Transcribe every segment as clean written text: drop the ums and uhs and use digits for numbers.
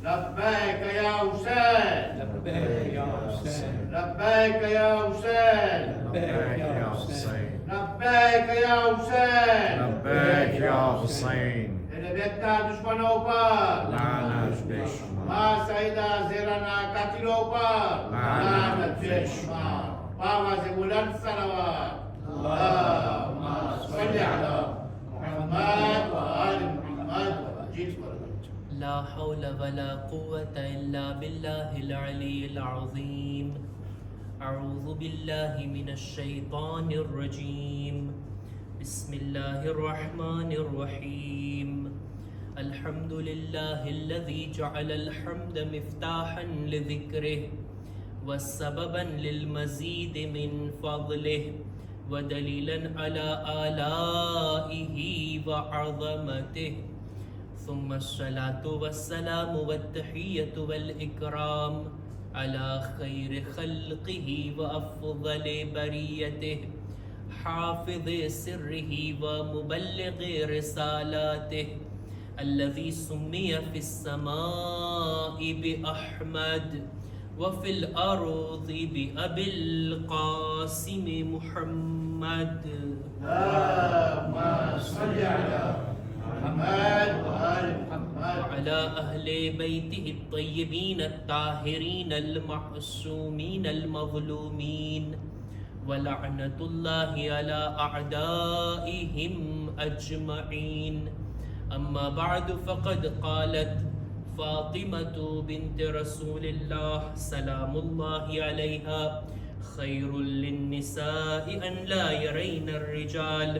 لبيك يا حسين لبيك يا حسين لبيك يا حسين لبيك يا حسين لبيك يا حسين لبيك يا حسين Elbette düşmanı opar. lanet düşman Ma sayda zirana katil opar. Lanet düşman. Pavazı bulan salavat. Allahümme salli ala Muhammed ve ali Muhammed ve cilt لا حول ولا قوة إلا بالله العلي العظيم. أعوذ بالله من الشيطان الرجيم. بسم الله الرحمن الرحيم. الحمد لله الذي جعل الحمد مفتاحا لذكره وسببا للمزيد من فضله ودليلا على آلائه وعظمته. ثم الصلاة والسلام والتحية والإكرام على خير خلقه وأفضل بريته حافظ سره ومبلغ رسالاته الذي سمي في السماء بأحمد وفي الأرض بأبي القاسم محمد. اللهم صل على محمد وآل محمد وعلى أهل بيته الطيبين الطاهرين المعصومين المظلومين ولعنة الله على أعدائهم أجمعين. أما بعد فقد قالت فاطمة بنت رسول الله سلام الله عليها خير للنساء أن لا يرين الرجال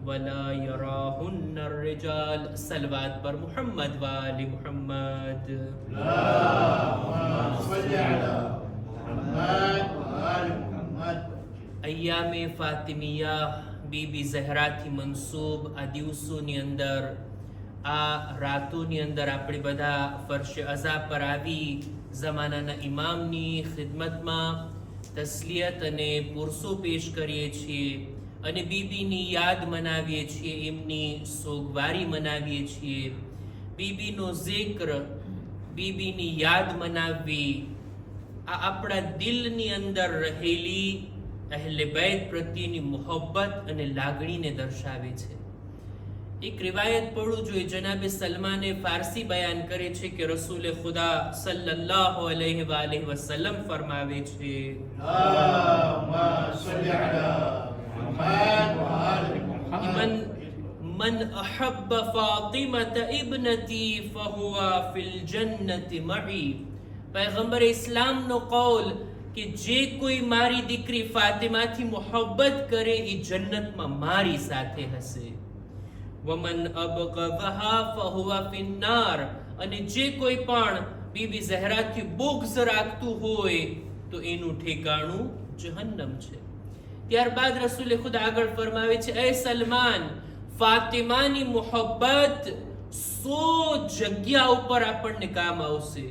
ولا يراهن الرجال. صلوات بر محمد وآل محمد. اللهم صل على محمد وآل محمد. અય્યામે ફાતિમિયા BB ઝહરાથી મનસૂબ આ દિવસોની અંદર આ રાતોની અંદર આપણે બધા ફર્શ અઝા પર આવી જમાનાના ઇમામની ખિદમતમાં તસ્લિયત અને પુરસો પેશ કરીએ છીએ અને બીબીની યાદ મનાવીએ છીએ, એમની સોગવારી મનાવીએ છીએ. બીબીનો ઝિક્ર, બીબીની યાદ મનાવવી આ આપણા દિલની અંદર રહેલી અહેલે બૈત પ્રત્યેની મોહબ્બત અને લાગણીને દર્શાવે છે. એક રિવાયત પડવું જોઈએ. જનાબે સલમાને ફારસી બયાન કરે છે કે રસૂલે ખુદા સલ્લલ્લાહુ અલૈહિ વાલિહિ વસલ્લમ ફરમાવે છે اللهم صل على محمد وآل محمد. من أحب فاطمة ابنتي فهو في الجنة معي. पैगंबर इस्लामનો કૌલ કે જે કોઈ મારી દીકરી ફાતિમાથી મોહબ્બત કરે એ જન્નતમાં મારી સાથે હશે. વમન અબગદહા ફહુવા ફિન્નાર. અને જે કોઈ પણ બીબી ઝહરાથી બુગ્ઝ રાખતું હોય તો એનું ઠેકાણું જહન્નમ છે. ત્યારબાદ રસૂલે ખુદ આગળ ફરમાવે છે, એ સલમાન, ફાતિમાની મોહબ્બત 100 જગ્યા ઉપર આપણને કામ આવશે,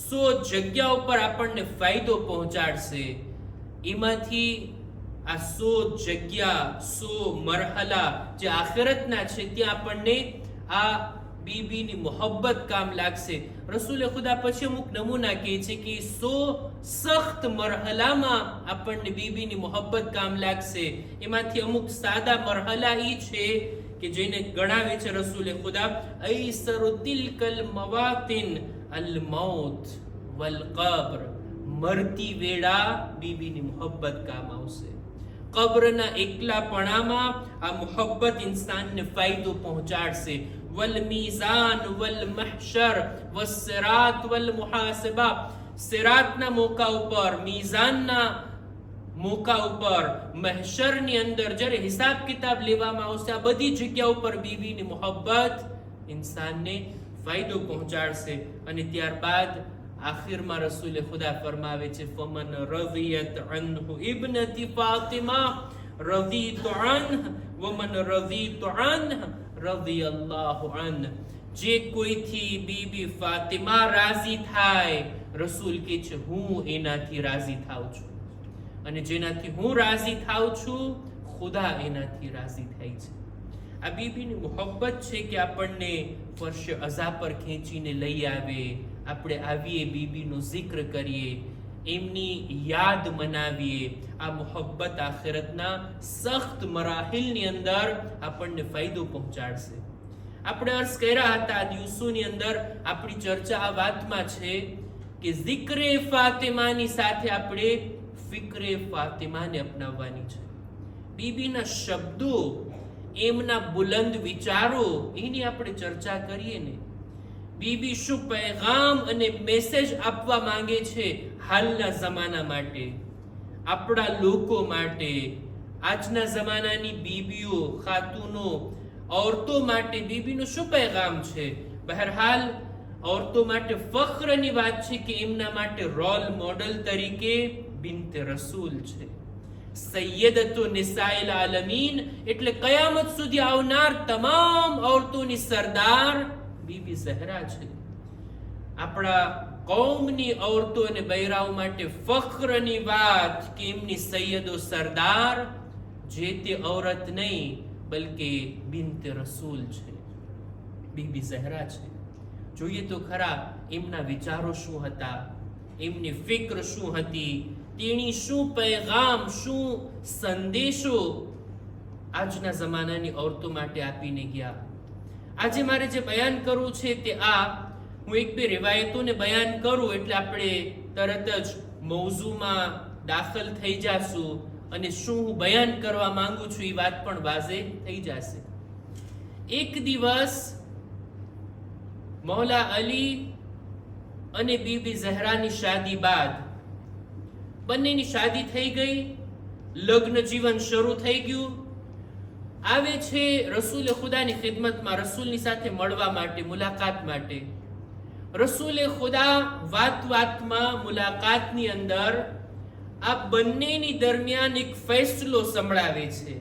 100 જગ્યા ઉપર આપણને ફાયદો પહોંચાડશે. એમાંથી આ 100 જગ્યા, 100 મરહલા જે આખિરતના છે ત્યાં આપણને આ બીબીની મોહબ્બત કામ લાગશે. રસૂલે ખુદા પછી અમુક નમૂના કહે છે કે 100 સખ્ત મરહલામાં આપણને બીબીની મોહબ્બત કામ લાગશે. એમાંથી અમુક સાદા મરહલા ઈ છે કે જેને ગણાવે છે રસૂલે ખુદા, ઐસરુ તિલકલ મવાતિન અલ મૌત વલ કબ્ર. મરતી વેળા બીબીની મોહબ્બત કામ આવશે. કબ્રના એકલાપણામાં આ મોહબ્બત ઇન્સાનને ફાયદો પહોંચાડશે. વલ મીઝાન વલ મહશર વસ્સિરાત વલ મુહાસબા. સિરાતના મોકા ઉપર, મીઝાનના મોકા ઉપર, મહશરની અંદર જ્યારે હિસાબ કિતાબ લેવામાં આવશે, આ બધી જગ્યા ઉપર બીબીની મોહબ્બત ઇન્સાનને ફાયદો પહોંચાડશે. અને ત્યારબાદ આખિરમાં રસૂલે ખુદા ફરમાવે છે, ફમન રઝિયત અન્હુ ઇબ્નતી ફાતિમા રઝીતુ અન્હ વમન રઝીતુ અન્હ રઝિયલ્લાહુ અન્હ. જે કોઈથી બીબી ફાતિમા રાજી થાય, રસૂલ કહે છે હું એનાથી રાજી થાઉં છું, અને જેનાથી હું રાજી થાઉં છું ખુદા એનાથી રાજી થાય છે. આ બીબીની મોહબ્બત છે કે આપણને ફર્શ અઝા પર ખેંચીને લઈ આવે, આપણે આવીએ, બીબીનો જિક્ર કરીએ, એમની યાદ મનાવીએ. આ મોહબ્બત આખિરતના સખ્ત મરાહિલની અંદર આપણને ફાયદો પહોંચાડશે. આપણે અર્થ કર્યા હતા આ દિવસોની અંદર, આપણી ચર્ચા આ વાતમાં છે કે જિક્રે ફાતિમાની સાથે આપણે ફિક્રે ફાતિમાને અપનાવવાની છે. બીબીના શબ્દો, એમના બુલંદ વિચારો, એની આપણે ચર્ચા કરીએ ને. બીબી શું પૈગામ અને મેસેજ આપવા માંગે છે હાલના જમાના માટે, આપણા લોકો માટે, આજના જમાનાની બીબીઓ, ખાતુનો, औरतों માટે બીબીનો શું પૈગામ છે? બહરહાલ औरतों માટે ફખ્રની વાત છે કે એમના માટે રોલ મોડલ તરીકે બિન્તે રસૂલ છે. સૈયદતુ નિસાઇલ આલમીન એટલે કયામત સુધી આવનાર તમામ औरतोની સરદાર બીબી ઝહરા છે. આપણા કૌમની औरतो અને બૈરાઓ માટે ફખ્રની વાત કે એમની સૈયદો સરદાર જે તે औरत નહીં બલકે બિન્તે રસૂલ છે, બીબી ઝહરા છે. જોઈએ તો ખરા એમના વિચારો શું હતા, એમની ફિક્ર શું હતી, તેની શું પૈગામ, શું સંદેશો આજના જમાનાની औरतो માટે આપીને ગયા. આજે મારે જે બયાન કરવું છે તે આ, હું એક બે રિવાયતોને બયાન કરું એટલે આપણે તરત જ મૌઝુમાં દાખલ થઈ જાશું અને શું હું બયાન કરવા માંગુ છું એ વાત પણ વાઝે થઈ જશે. એક દિવસ મૌલા અલી અને બીબી ઝહરાની શાદી બાદ, બંનેની શાદી થઈ ગઈ, લગ્ન જીવન શરૂ થઈ ગયું. આવે છે રસૂલ ખુદાની ખિદમતમાં રસૂલની સાથે મળવા માટે, મુલાકાત માટે. રસૂલે ખુદા વાત વાતમાં, મુલાકાતની અંદર આ બંનેની દરમિયાન એક ફેસલો સંભળાવે છે.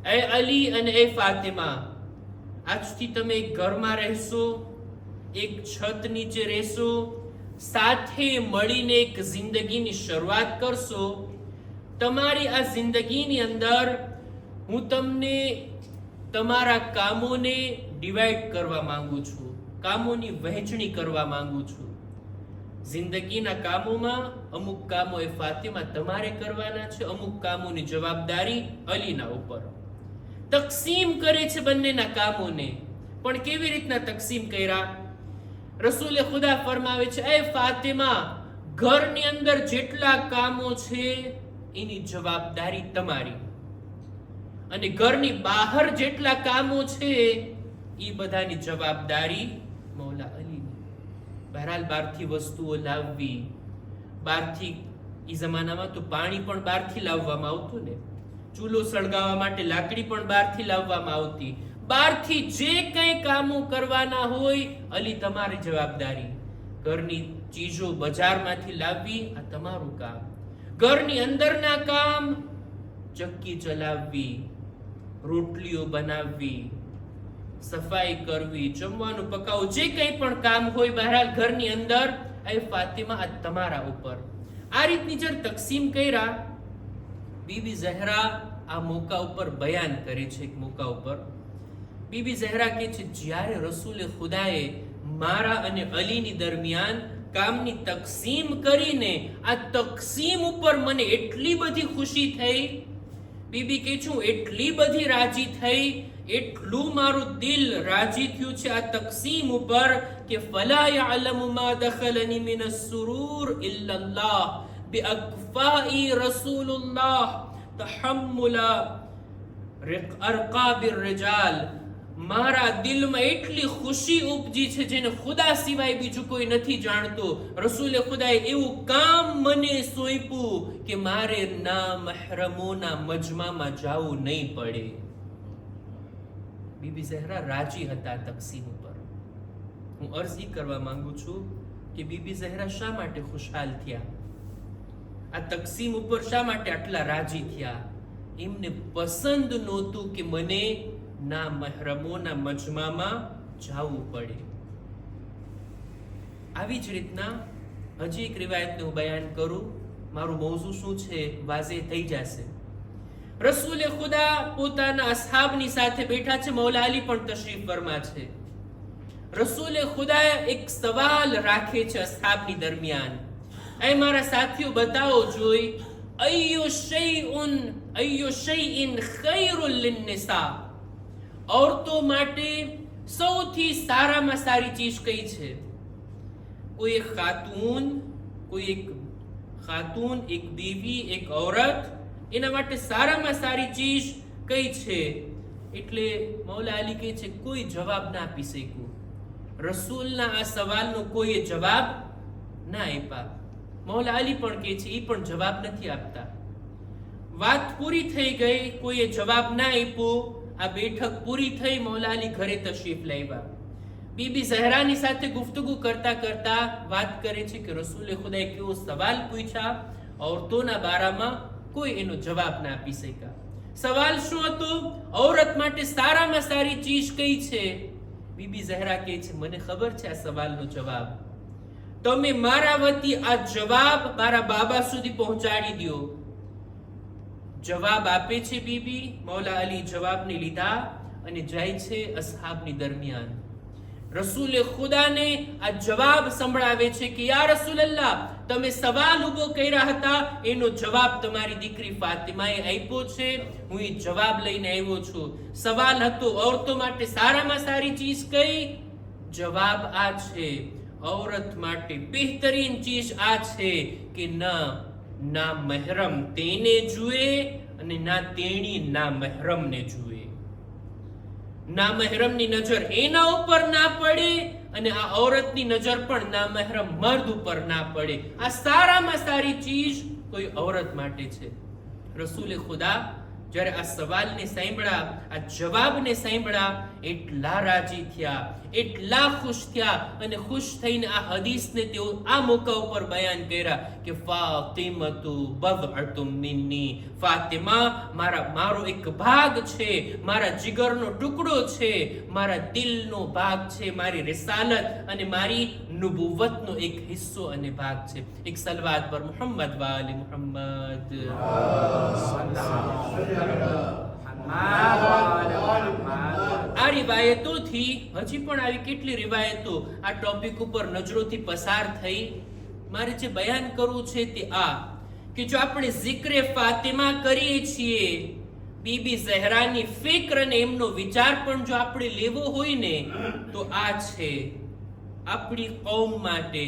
એ અલી અને એ ફાતિમા, આજથી તમે એક ઘરમાં રહેશો, એક છત નીચે રહેશો, સાથે મળીને એક જિંદગીની શરૂઆત કરશો. તમારી આ જિંદગીની અંદર હું તમને તમારા કામોને ડિવાઈડ કરવા માંગુ છું, કામોની વહેંચણી કરવા માંગુ છું. જિંદગીના કામોમાં અમુક કામો એ ફાતિમા તમારે કરવાના છે, અમુક કામોની જવાબદારી અલીના ઉપર. તકસીમ કરે છે બંનેના કામોને. પણ કેવી રીતના તકસીમ કર્યા? રસૂલે ખુદા ફરમાવે છે, એ ફાતિમા, ઘરની અંદર જેટલા કામો છે એની જવાબદારી તમારી, અને ઘરની બહાર જેટલા કામો છે એ બધાની જવાબદારી મૌલા અલીની. બહરહાલ બહારથી વસ્તુઓ લાવવી, બહારથી એ જમાનામાં તો પાણી પણ બહારથી લાવવામાં આવતું ને, ચૂલો સળગાવવા માટે લાકડી પણ બહારથી લાવવામાં આવતી. બહારથી જે કંઈ કામો કરવાના હોય અલી તમારી જવાબદારી. ઘરની ચીજો બજારમાંથી લાવવી આ તમારું કામ. ઘરની અંદરના કામ, ચક્કી ચલાવવી, રોટલીઓ બનાવવી, સફાઈ કરવી, જમવાનું પકાવવું, જે કંઈ પણ કામ હોય બહરહાલ ઘરની અંદર, એ ફાતિમા આ તમારા ઉપર. આ રીતની જ્યારે તકસીમ કર્યા, બીબી ઝહરા આ મોકા ઉપર બયાન કરે છે. એક મોકા ઉપર બીબી ઝહરા કહે છે, જ્યારે રસૂલે ખુદાએ મારા અને અલીની દરમિયાન કામની તકસીમ કરીને આ તકસીમ ઉપર મને એટલી બધી ખુશી થઈ. બીબી કહે છું, એટલી બધી રાજી થઈ, એટલું મારું દિલ રાજી થયું છે આ તકસીમ ઉપર કે ફલા યઅલમુ મા દખલની મિન અસ-સુરૂર ઇલ્લા અલ્લાહ બિઅક્ફાઈ રસૂલુલ્લાહ તહમ્મુલા અરકાબિર રિજાલ. મારા દિલમાં એટલી ખુશી ઉપજી છે જેને ખુદા સિવાય બીજું કોઈ નથી જાણતો. રસૂલે ખુદાએ એવું કામ મને સોંપ્યું કે મારે ના મહરમોના મજમામાં જાવું નહીં પડે. બીબી ઝહરા રાજી હતા તકસીમ ઉપર. હું અરજી કરવા માંગુ છું કે બીબી ઝહરા શા માટે ખુશહાલ થયા, આ તકસીમ ઉપર શા માટે આટલા રાજી થયા? એમને પસંદ નહોતું કે મને ના મહરમોના મજમામાં જાવું પડે. આવી જ રીતના હજી એક રિવાયતને હું બયાન કરું, મારું મૌઝુ શું છે વાઝે થઈ જશે. રસૂલે ખુદા પોતાના અસહાબની સાથે બેઠા છે, મૌલા અલી પણ તશરીફ ફરમા છે. રસૂલે ખુદા એક સવાલ રાખે છે અસહાબની દરમિયાન. એ મારા સાથીઓ બતાવો જોઈ, અય્યુ શૈઇન ખૈરુલ લિન્નિસા, औरतों માટે સૌથી સારામાં સારી ચીજ કઈ છે? કોઈ એક ખાતૂન, એક બીવી, એક औरत, એના માટે સારામાં સારી ચીજ કઈ છે? એટલે મૌલા અલી કહે છે કોઈ જવાબ ના આપી શક્યું. રસૂલના આ સવાલનો કોઈ જવાબ ના આપ્યા. મૌલા અલી પણ કહે છે એ પણ જવાબ નથી આપતા. વાત પૂરી થઈ ગઈ, કોઈએ જવાબ ના આપ્યો. આ બેઠક પૂરી થઈ, મૌલા અલી ઘરે તશરીફ લાવ્યા. બીબી ઝહરાની સાથે ગુફ્તગુ કરતા કરતા વાત કરે છે કે રસૂલે ખુદાએ કેવો સવાલ પૂછ્યા, औरतोના બારામાં કોઈ એનો જવાબ ના આપી શક્યા. સવાલ શું હતો? औरत માટે સારામાં સારી ચીજ કઈ છે? બીબી ઝહરા કહે છે મને ખબર છે આ સવાલનો જવાબ. તમે મારા વતી આ જવાબ મારા બાબા સુધી પહોંચાડી દો. જવાબ આપે છે બીબી. મૌલા અલી જવાબને લીધા અને જાય છે અસહાબની દરમિયાન. રસૂલે ખુદાને આ જવાબ સંભળાવે છે કે યા રસૂલલ્લાહ, તમે સવાલ ઉભો કર્યા હતા એનો જવાબ તમારી દીકરી ફાતિમાએ આપ્યો છે. હું એ જવાબ લઈને આવ્યો છું. સવાલ હતો औरतों માટે સારામાં સારી ચીજ કઈ? જવાબ આ છે, औरत માટે બહેતરીન ચીજ આ છે કે ના મહેરમ તેને જુએ અને ના તેણી ના મહેરમને જુએ. ના મહેરમની નજર એના ઉપર ના પડે અને આ औरतની નજર પણ ના મહેરમ મર્દ ઉપર ના પડે. આ સારામાં સારી ચીજ કોઈ औरत માટે છે. રસૂલે ખુદા જ્યારે આ સવાલને સાંભળ્યા, આ જવાબને સાંભળ્યા, એટલા રાજી થયા, એટલા ખુશ થયા અને ખુશ થઈને આ હદીસને તેઓ આ મોકા ઉપર બયાન કર્યા કે ફાતિમતુ બદઅતુમ મિન્ની, ફાતિમા મારો એક ભાગ છે, મારા જીગરનો ટુકડો છે, મારા દિલનો ભાગ છે, મારી રિસાલત અને મારી નુબુવતનો એક હિસ્સો અને ભાગ છે. એક સલવાત પર મુહમ્મદ વાલી મુહમ્મદ. આ રિવાયતોથી હજી પણ આવી કેટલી રિવાયતો આ ટોપિક ઉપર નજરોથી પસાર થઈ. મારે જે બયાન કરવું છે તે આ કે જો આપણે ઝિક્રે ફાતિમા કરીએ છીએ, બીબી ઝહરાની ફિક્ર અને એમનો વિચાર પણ જો આપણે લેવો હોય ને તો આ છે આપણી કૌમ માટે,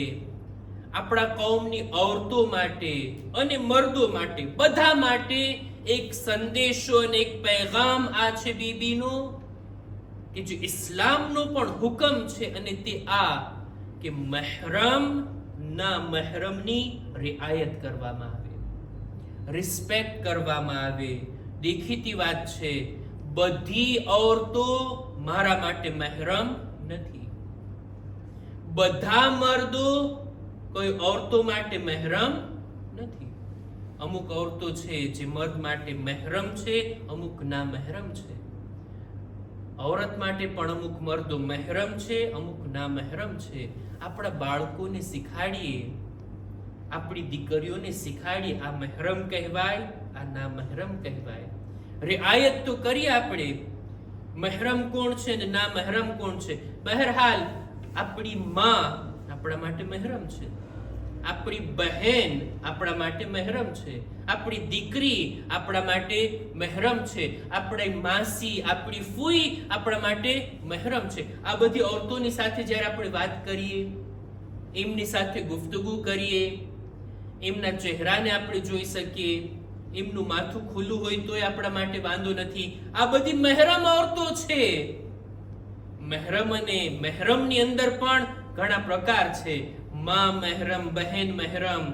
આપણા કૌમની औरतों માટે અને મર્દો માટે, બધા માટે એક સંદેશો અને એક પૈગામ આ છે બીબીનો કે જે ઇસ્લામનો પણ હુકમ છે અને તે આ કે મહેરમ ના મહેરમની રિઆયત કરવામાં આવે, રિસ્પેક્ટ કરવામાં આવે. દેખીતી વાત છે, બધી औरतो મારા માટે મહેરમ નથી. બધા મર્દો કોઈ औरतो માટે મહેરમ નથી. અમુક औरतो છે જે મર્દ માટે મહેરમ છે, અમુક ના મહેરમ છે. औरत માટે પણ અમુક મર્દો મહેરમ છે, અમુક ના મહેરમ છે. આપણા બાળકોને શીખાડીએ, આપણી દીકરીઓને શીખાડીએ આ મહેરમ કહેવાય, આ ના મહેરમ કહેવાય. રિઆયત તો કરીએ આપણે, મહેરમ કોણ છે ને ના મહેરમ કોણ છે. બહરહાલ આપણી માં આપણા માટે મહેરમ છે, આપણી બહેન આપણા માટે મહેરમ છે, આપણી દીકરી આપણા માટે મહેરમ છે, આપણી માસી, આપણી ફૂઈ આપણા માટે મહેરમ છે. આ બધી औरतोની સાથે જ્યારે આપણે વાત કરીએ, એમની સાથે ગુફ્તગુ કરીએ, એમના ચહેરાને આપણે જોઈ શકીએ, એમનું માથું ખુલ્લું હોય તોય આપણા માટે વાંધો નથી. આ બધી મહેરમ औरतो છે. મહેરમ અને મહેરમની અંદર પણ ઘણા પ્રકાર છે. માં મહેરમ, બહેન મહેરમ,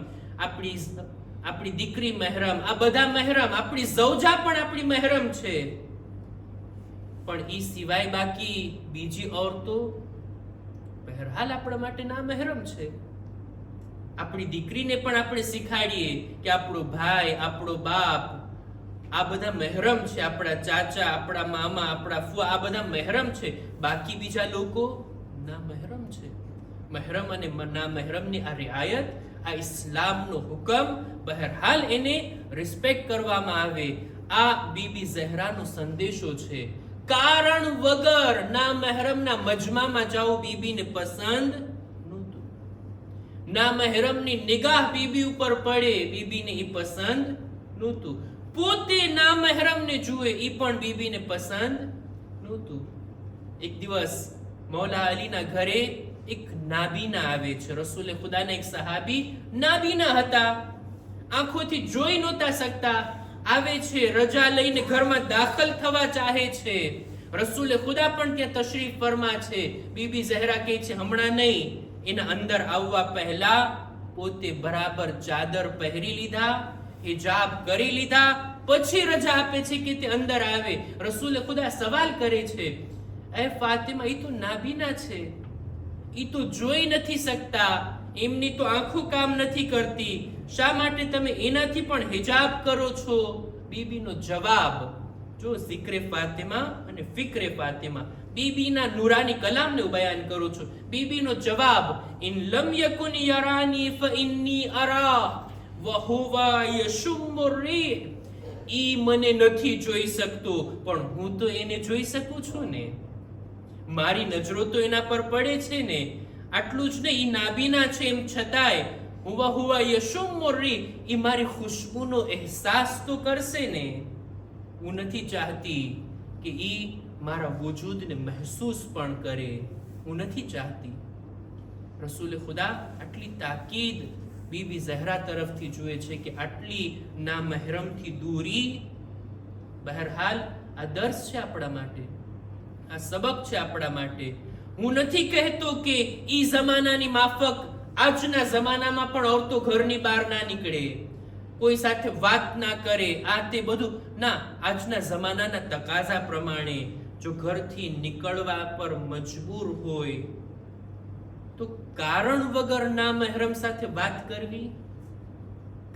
આપણી દીકરી મહેરમ, આ બધા મહેરમ. આપણી ઝૌજા પણ આપણી મહેરમ છે. પણ ઈ સિવાય બાકી બીજી औरतो બહરહાલ આપણા માટે ના મહેરમ છે. આપણી દીકરીને પણ આપણે શીખાડીએ કે આપણો ભાઈ, આપણો બાપ, આ બધા મહેરમ છે. આપણા ચાચા, આપણા મામા, આપણા ફુવા, આ બધા મહેરમ છે. બાકી બીજા લોકો ના મહેરમ છે. મહેરમ અને ના મહેરમની આ રિઆયત, આ ઇસ્લામનો હુકમ, બહરહાલ એને રિસ્પેક્ટ કરવામાં આવે. આ બીબી ઝહરાનો સંદેશો છે. કારણ વગર ના મહેરમના મજમામાં જાવું બીબીને પસંદ નહોતું. ના મહેરમની નિગાહ બીબી ઉપર પડે બીબીને ઈ પસંદ નહોતું. પોતે ના મહેરમને જુએ ઈ પણ બીબીને પસંદ નહોતું. એક દિવસ મૌલા અલીના ઘરે એક નાબીના આવે છે. રસૂલે ખુદાના એક સહાબી નાબીના હતા, આંખોથી જોઈ નહોતા શકતા. આવે છે, રજા લઈને ઘરમાં દાખલ થવા ચાહે છે. રસૂલે ખુદા પણ ત્યાં તશરીફ ફરમા છે. બીબી ઝહરા કહે છે હમણાં નહીં. એના અંદર આવવા પહેલા પોતે બરાબર ચાદર પહેરી લીધા, હિજાબ કરી લીધા, પછી રજા આપે છે કે તે અંદર આવે. રસૂલે ખુદા સવાલ કરે છે, એ ફાતિમા, ઈ તો નાબીના છે, ઈ તો જોઈ નથી શકતા, એમની તો આંખો કામ નથી કરતી, શા માટે તમે એનાથી પણ હિજાબ કરો છો? બીબીનો જવાબ જો, ઝિક્રે ફાતિમા અને ફિક્રે ફાતિમા, બીબીના નૂરાની કલામને હું બયાન કરું છું. બીબીનો જવાબ, ઇન લમ યકુન યરાની ફ ઇન્ની અરા વ હુવા યશુમ્મુ રીહ. ઈ મને નથી જોઈ શકતો પણ હું તો એને જોઈ શકું છું ને, મારી નજરો તો એના પર પડે છે ને. આટલું જ નહીં, ઈ નાબીના છે એમ છતાંય હુવા યશુમ્મુ રીહ, ઈ મારી ખુશ્બુનો અહેસાસ તો કરશે ને. હું નથી ચાહતી કે ઈ મારા વજૂદને મહેસૂસ પણ કરે, હું નથી ચાહતી. રસૂલે ખુદા આટલી તાકીદ બીબી ઝહરા તરફથી જુએ છે કે આટલી ના મહેરમથી દૂરી. બહરહાલ આ દર્સ છે આપણા માટે, આ સબક છે આપણા માટે. હું નથી કહેતો કે ઈ જમાનાની માફક આજના જમાનામાં પણ औरतो ઘરની બહાર ના નીકળે, કોઈ સાથે વાત ના કરે, આ તે બધું ના. આજના જમાનાના તકાઝા પ્રમાણે જો ઘરથી નીકળવા પર મજબૂર હોય તો કારણ વગર ના મહેરમ સાથે વાત કરવી,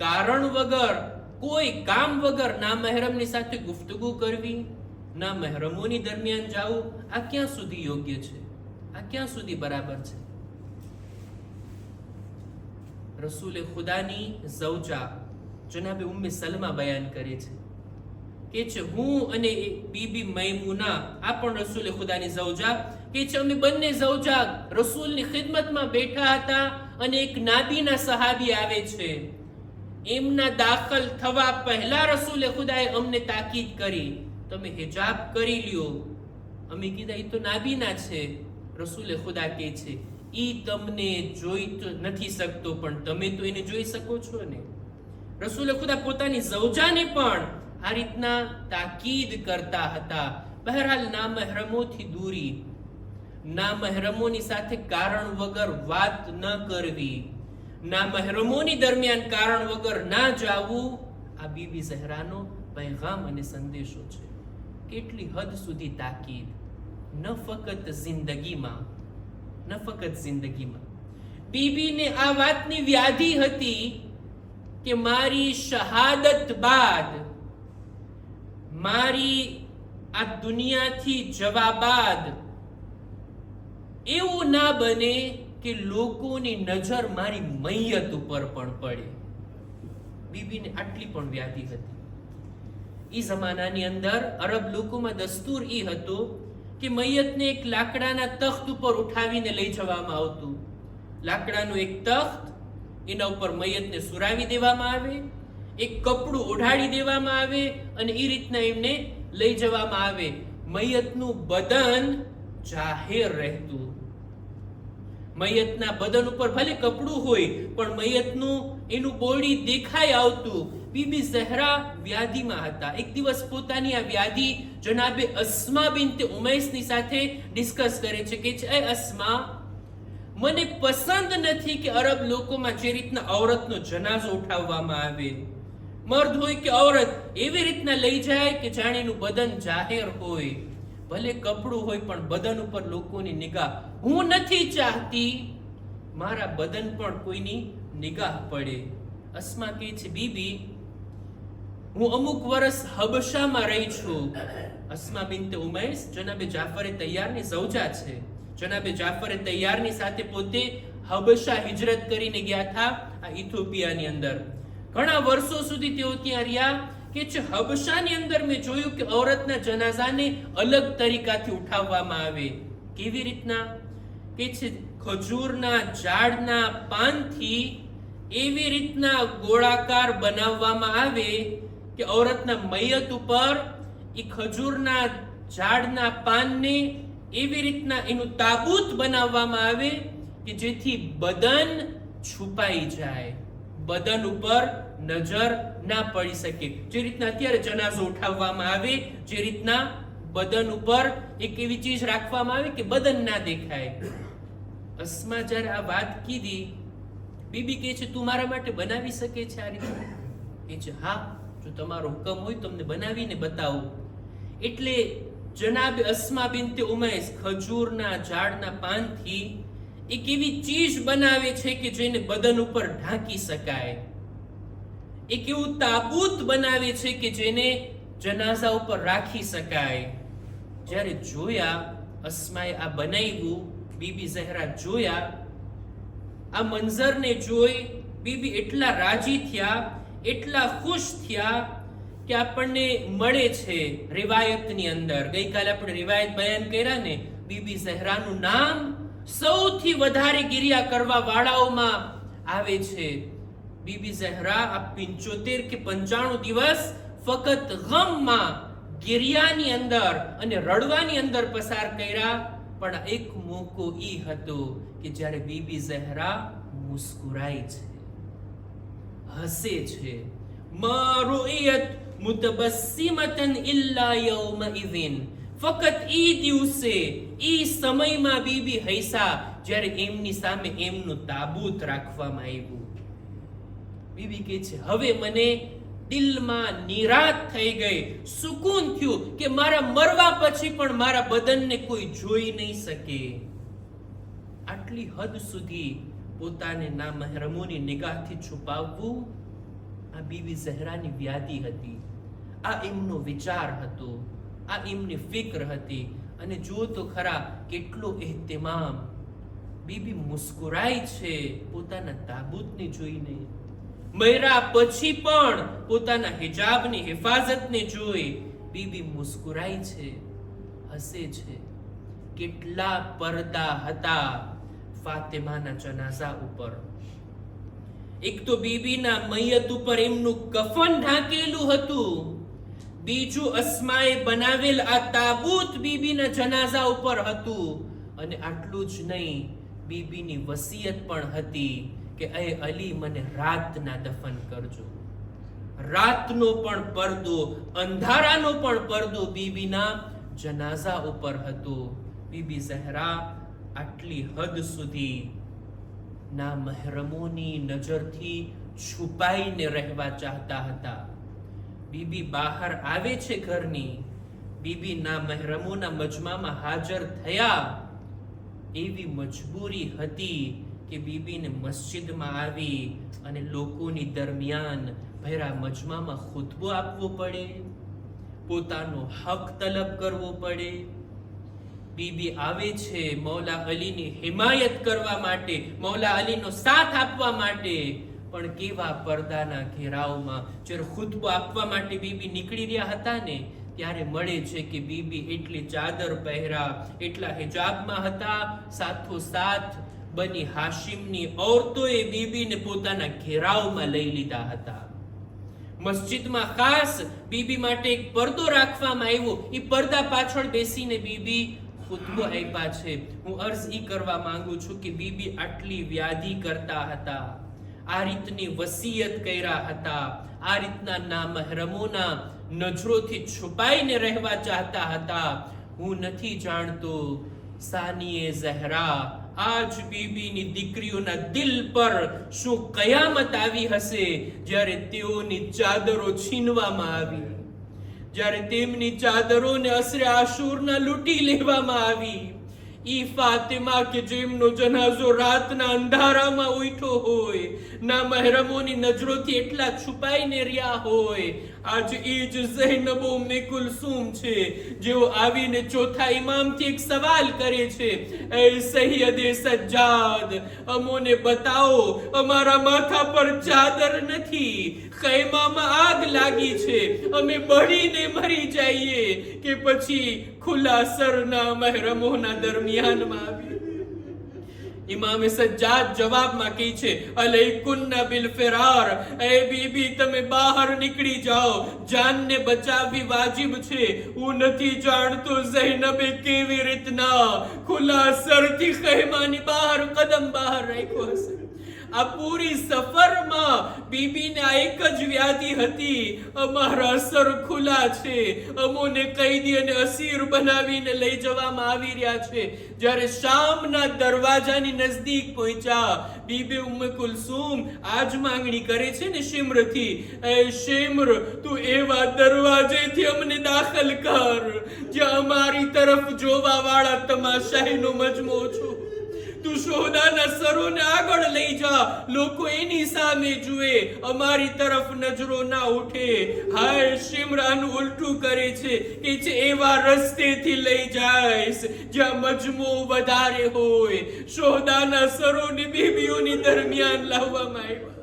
કારણ વગર, કોઈ કામ વગર ના મહેરમની સાથે ગુફ્તગુ કરવી, ના મહેરમોની દરમિયાન જાવું, આ ક્યાં સુધી યોગ્ય છે? આ ક્યાં સુધી બરાબર છે? રસૂલે ખુદાની ઝૌજા જનાબે ઉમ્મે સલમા બયાન કરે છે કે છે હું અને બીબી મૈમુના, આ પણ રસૂલે ખુદાની ઝૌજા કે છે, અમે બંને ઝૌજા રસૂલની ખિદમતમાં બેઠા હતા અને એક નાબીના સહાબી આવે છે. એમના દાખલ થવા પહેલા રસૂલે ખુદાએ અમને તાકીદ કરી, તમે હિજાબ કરી લ્યો. અમે કીધા ઈ તો નાબીના છે. રસૂલે ખુદા કહે છે, ઈ તમને જોઈ તો નથી શકતો પણ તમે તો એને જોઈ શકો છો ને. રસૂલે ખુદા પોતાની ઝૌજાને પણ આ રીતના તાકીદ કરતા હતા. બહરહાલ ના મહેરમોથી દૂરી, ના મહેરમોની સાથે કારણ વગર વાત ન કરવી, ના મહેરમોની દરમિયાન કારણ વગર ના જાવું, આ બીબી ઝહરાનો પૈગામ અને સંદેશો છે. કેટલી હદ સુધી તાકીદ, ન ફકત જિંદગીમાં, ન ફકત જિંદગીમાં. બીબીને આ વાતની વ્યાધિ હતી કે મારી શહાદત બાદ, મારી આ દુનિયાથી જવા બાદ એવું ના બને કે લોકોની નજર મારી મૈયત ઉપર પણ પડે. બીબીને આટલી પણ વ્યાધિ હતી. ઈ જમાનાની અંદર અરબ લોકોમાં દસ્તુર ઈ હતો કે મૈયતને એક લાકડાના તખ્ત ઉપર ઉઠાવીને લઈ જવામાં આવતું. લાકડાનું એક તખ્ત, એના ઉપર મૈયતને સુરાવી દેવામાં આવે, એક કપડું ઓઢાડી દેવામાં આવે અને એ રીતના એમને લઈ જવામાં આવે. મૈયતનું બદન જાહેર રહેતું. મૈયતના બદન ઉપર ભલે કપડું હોય પણ મૈયતનું એનું બોડી દેખાઈ આવતું. બીબી ઝહરા વ્યાધિમાં હતા. એક દિવસ પોતાની આ વ્યાધિ જનાબે અસ્મા બિન્તે ઉમૈસની સાથે ડિસ્કસ કરે છે કે એ અસ્મા, મને પસંદ નથી કે અરબ લોકોમાં જે રીતના ઔરતનો જનાઝો ઉઠાવવામાં આવે, મર્દ હોય કે ઔરત, એવી રીતના લઈ જાય કે જાણે એનું બદન જાહેર હોય, ભલે કપડું હોય પણ બદન ઉપર લોકોની નિગાહ. હું નથી ચાહતી મારા બદન પણ કોઈની નિગાહ પડે. અસ્મા કહે છે, બીબી, હું અમુક વર્ષ હબશામાં રહી છું. અસ્મા બિન્તે ઉમૈસ જનાબે જાફરે તૈયારની ઝૌજા છે. જનાબે જાફરે તૈયારની સાથે પોતે હબશા હિજરત કરીને ગયા હતા, આ ઇથોપિયાની અંદર. ઘણા વર્ષો સુધી તેઓ ત્યાં રહ્યા કે છે હબશાની અંદર મેં જોયું કે ઔરતના જનાઝાને અલગ તરીકાથી ઉઠાવવામાં આવે. કેવી રીતના? કે છે ખજૂરના ઝાડના પાનથી એવી રીતના ગોળાકાર બનાવવામાં આવે કે ઔરતના મૈયત ઉપર એ ખજૂરના ઝાડના પાનને એવી રીતના એનું તાબૂત બનાવવામાં આવે કે જેથી બદન છુપાઈ જાય, બદન ઉપર નજર ના પડી શકે. જે રીતના અત્યારે જનાઝો ઉઠાવવામાં આવે, જે રીતના બદન ઉપર એક એવી ચીજ રાખવામાં આવે કે બદન ના દેખાય. અસ્મા જ્યારે આ વાત કીધી, બીબી કહે છે તું મારા માટે બનાવી શકે છે આ રીતે? કહે છે હા, જો તમારો હુકમ હોય તમને બનાવીને બતાવું. એટલે જનાબ અસ્મા બિન્તે ઉમૈસ ખજૂરના ઝાડના પાનથી એક એવી ચીજ બનાવે છે કે જેને બદન ઉપર ઢાંકી શકાય. એક એવું તાબૂત બનાવે છે કે જેને જનાઝા ઉપર રાખી શકાય. જ્યારે જોયા અસ્માએ આ બનાવ્યું, બીબી ઝહરા જોયા, આ મંઝરને જોઈ બીબી એટલા રાજી થયા, એટલા ખુશ થયા કે આપણને મળે છે રિવાયતની અંદર. ગઈકાલે આપણે રિવાયત બયાન કર્યા ને, બીબી ઝહરાનું નામ સૌથી વધારે ગિરિયા કરવા વાળાઓમાં આવે છે. બીબી ઝહરા આ 75 કે 95 દિવસ ફક્ત ગમમાં, ગિરિયાની અંદર અને રડવાની અંદર પસાર કર્યા. પણ એક મોકો ઈ હતો કે જ્યારે બીબી ઝહરા મુસ્કુરાય છે, હસે છે. મરુયત મુતબસ્સિમતન ઇલ્લા યૌમઇઝિન, ફક્ત ઈ દિવસે, ઈ સમયમાં બીબી હૈસા જ્યારે એમની સામે એમનું તાબૂત રાખવામાં આવ્યું. બીબી કહે છે હવે મને દિલમાં નિરાત થઈ ગઈ, સુકૂન થયું કે મારા મરવા પછી પણ મારા બદનને કોઈ જોઈ નહીં શકે. આટલી હદ સુધી પોતાને નામહેરમોની નિગાહથી છુપાવવું આ બીબી ઝહરાની વ્યાધિ હતી, આ એમનો વિચાર હતો, આ એમની ફિક્ર હતી. અને જો તો ખરા કેટલો એહતમામ. બીબી મુસ્કુરાય છે પોતાના તાબૂતને જોઈને, મયરા પછી પણ પોતાના હિજાબની હિફાજતને જોઈ બીબી મુસ્કુરાય છે, હસે છે. કેટલા પડદા હતા ફાતિમાના જનાઝા ઉપર. એક તો બીબીના મૈયત ઉપર એમનું કફન ઢાંકેલું હતું, બીજું અસ્માએ બનાવેલ આ તાબૂત બીબીના જનાઝા ઉપર હતું. અને આટલું જ નહીં, બીબીની વસિયત પણ હતી કે એ અલી મને રાતના દફન કરજો. રાતનો પણ પડદો, અંધારાનો પણ પડદો બીબીના જનાઝા ઉપર હતો. બીબી ઝહરા આટલી હદ સુધી ના મહેરમોની નજરથી છુપાઈને રહેવા ચાહતા હતા. બીબી બહાર આવે છે ઘરની, બીબી ના મહેરમોના મજમામાં હાજર થયા, એવી મજબૂરી હતી કે બીબીને મસ્જિદમાં આવી અને લોકોની દરમિયાન ભેરા મજમામાં ખુતબો આપવો પડે, પોતાનો હક તલબ કરવો પડે. બીબી આવે છે મૌલા અલીની હિમાયત કરવા માટે, મૌલા અલીનો સાથ આપવા માટે. પણ કેવા પડદાના ઘેરાવમાં જ્યારે ખુતબો આપવા માટે બીબી નીકળી રહ્યા હતા ને, ત્યારે મળે છે કે બીબી એટલી ચાદર પહેરા, એટલા હિજાબમાં હતા, સાથોસાથ બની હાશિમની ઔરતોએ બીબીને પોતાના ઘેરાવમાં લઈ લીધા હતા. મસ્જિદમાં ખાસ બીબી માટે એક પડદો રાખવામાં આવ્યો, એ પડદા પાછળ બેસીને બીબી ખુતબો આપ્યા છે. હું અર્ઝ ઈ કરવા માંગુ છું કે બીબી આટલી વ્યાધિ કરતા હતા, આ રીતની વસિયત કર્યા હતા, આ રીતના નામહેરમોના નજરોથી છુપાઈને રહેવા ચાહતા હતા. હું નથી જાણતો સાનીએ ઝહરા આજ બીબીની દીકરીઓના દિલ પર શું કયામત આવી હશે જ્યારે તેઓની ચાદરો છીનવામાં આવી, જ્યારે તેમની ચાદરોને અસરે આશુરના લૂંટી લેવામાં આવી. ઈ ફાતિમા કે જેમનો જનાઝો રાતના અંધારામાં ઉઠ્યો હોય, ના મહેરમોની નજરોથી એટલા છુપાઈને રહ્યા હોય, આજ ઈ જ ઝૈનબ ઉમ્મે કુલસુમ છે જેઓ આવીને ચોથા ઇમામથી એક સવાલ કરે છે, એ સૈયદે સજ્જાદ, અમોને બતાવો અમારા માથા પર ચાદર નથી, ખૈમામાં આગ લાગી છે, અમે બળીને મરી જઈએ કે પછી ખુલ્લા સરના મહેરમોના દરમિયાનમાં આવી? ઇમામે સજ્જાદ જવાબમાં કહે છે, અલૈકુન્ના બિલ ફિરાર, એ બીબી તમે બહાર નીકળી જાઓ, જાનને બચાવવી વાજિબ છે. હું નથી જાણતો ઝૈનબે કેવી રીતના ખુલ્લા સરથી ખૈમાની બહાર કદમ બહાર રાખ્યો હશે. આ પૂરી સફરમાં બીબીને આ એક જ વ્યાધિ હતી, અમારા સર ખુલ્લા છે, અમોને કૈદી અને અસીર બનાવીને લઈ જવામાં આવી રહ્યા છે. જ્યારે શામના દરવાજાની નજદીક પહોંચ્યા, બીબી ઉમ્મે કુલસુમ આજ માંગણી કરે છે ને શિમ્રથી, એ શિમ્ર, તું એવા દરવાજેથી અમને દાખલ કર જ્યાં અમારી તરફ જોવા વાળા તમાશાઈનો મજમો છો. તું શોહદાના સરોને આગળ લઈ જા, લોકો એની સામે જુએ, અમારી તરફ નજરો ના ઉઠે. હાય, શિમરાનું ઉલટું કરે છે કે છે એવા રસ્તેથી લઈ જાઈશ જ્યાં મજમો વધારે હોય. શોહદાના સરોની બીબીઓની દરમિયાન લાવવામાં આવ્યા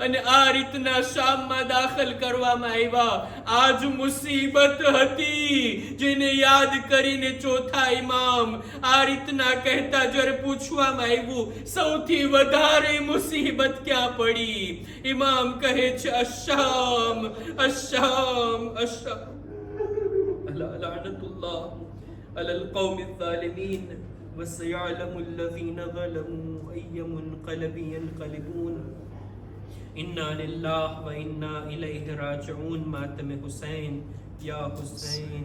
અને આ રીતના શામમાં દાખલ કરવામાં આવ્યા. આજ મુસીબત હતી જેને યાદ કરીને ચોથા ઇમામ આ રીતના કહેતા જ્યારે પૂછવામાં આવ્યું સૌથી વધારે મુસીબત ક્યાં પડી, ઇમામ કહે છે અશામ, અશામ, અશામ. લઅનતુલ્લાહ અલલ કૌમિ ઝાલિમીન વસયઅલમુ અલ્લઝીના ઝલમુ અય્ય મુન્કલબિન યન્કલિબૂન. इन्ना लिल्लाह व इन्ना इलैहि राजिऊन. मातम हुसैन या हुसैन.